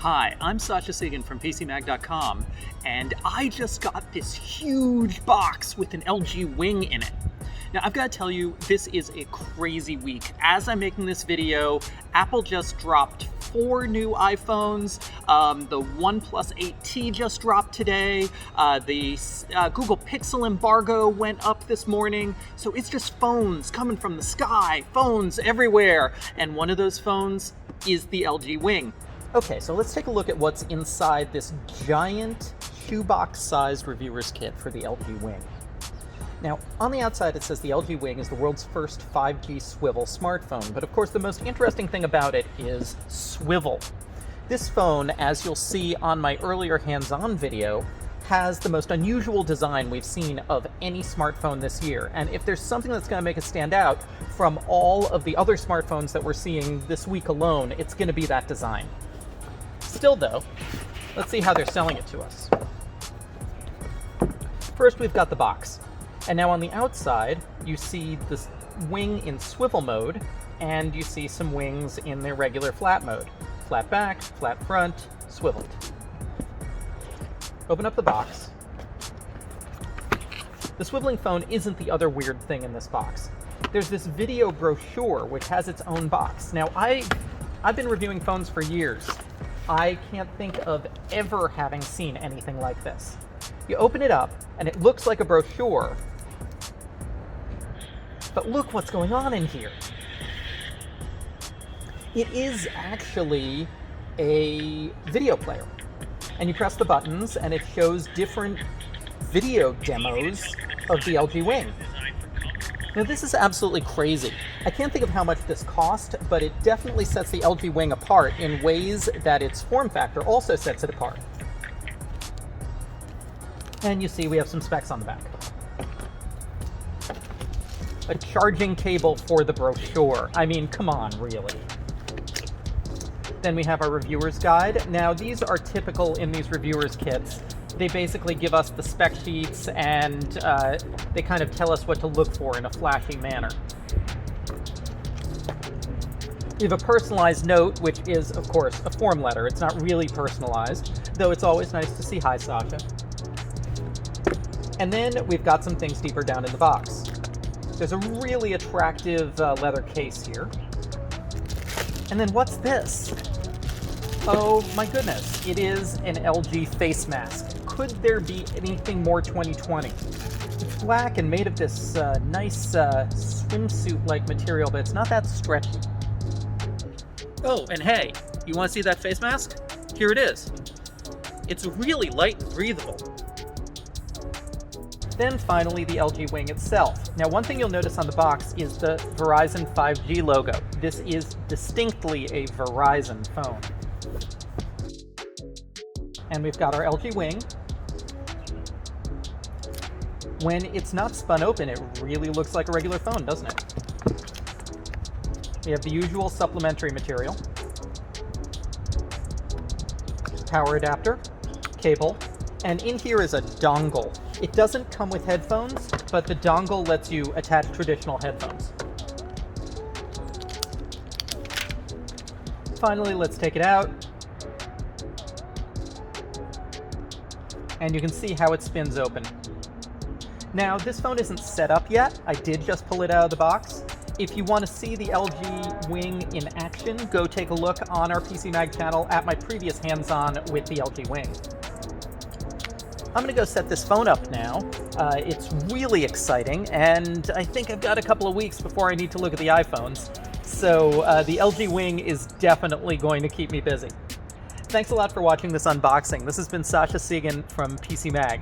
Hi, I'm Sascha Segan from PCMag.com, and I just got this huge box with an LG Wing in it. Now, I've got to tell you, this is a crazy week. As I'm making this video, Apple just dropped 4 new iPhones. The OnePlus 8T just dropped today. The Google Pixel embargo went up this morning. So it's just phones coming from the sky, phones everywhere. And one of those phones is the LG Wing. Okay, so let's take a look at what's inside this giant shoebox-sized reviewer's kit for the LG Wing. Now, on the outside it says the LG Wing is the world's first 5G swivel smartphone, but of course the most interesting thing about it is swivel. This phone, as you'll see on my earlier hands-on video, has the most unusual design we've seen of any smartphone this year, and if there's something that's going to make it stand out from all of the other smartphones that we're seeing this week alone, it's going to be that design. Still though, let's see how they're selling it to us. First we've got the box. And now on the outside, you see this wing in swivel mode, and you see some wings in their regular flat mode. Flat back, flat front, swiveled. Open up the box. The swiveling phone isn't the other weird thing in this box. There's this video brochure, which has its own box. Now, I've been reviewing phones for years. I can't think of ever having seen anything like this. You open it up, and it looks like a brochure, but look what's going on in here. It is actually a video player. And you press the buttons, and it shows different video demos of the LG Wing. Now this is absolutely crazy. I can't think of how much this cost, but it definitely sets the LG Wing apart in ways that its form factor also sets it apart. And you see we have some specs on the back. A charging cable for the brochure. I mean, come on, really. Then we have our reviewer's guide. Now, these are typical in these reviewers kits. They basically give us the spec sheets and they kind of tell us what to look for in a flashy manner. We have a personalized note, which is, of course, a form letter. It's not really personalized, though it's always nice to see hi, Sasha. And then we've got some things deeper down in the box. There's a really attractive leather case here. And then what's this? Oh my goodness, it is an LG face mask. Could there be anything more 2020? It's black and made of this nice swimsuit-like material, but it's not that stretchy. Oh, and hey, you want to see that face mask? Here it is. It's really light and breathable. Then finally, the LG Wing itself. Now, one thing you'll notice on the box is the Verizon 5G logo. This is distinctly a Verizon phone. And we've got our LG Wing. When it's not spun open, it really looks like a regular phone, doesn't it? We have the usual supplementary material. Power adapter, cable, and in here is a dongle. It doesn't come with headphones, but the dongle lets you attach traditional headphones. Finally, let's take it out. And you can see how it spins open. Now, this phone isn't set up yet. I did just pull it out of the box. If you want to see the LG Wing in action, go take a look on our PCMag channel at my previous hands-on with the LG Wing. I'm gonna go set this phone up now. It's really exciting, and I think I've got a couple of weeks before I need to look at the iPhones. So the LG Wing is definitely going to keep me busy. Thanks a lot for watching this unboxing. This has been Sascha Segan from PCMag.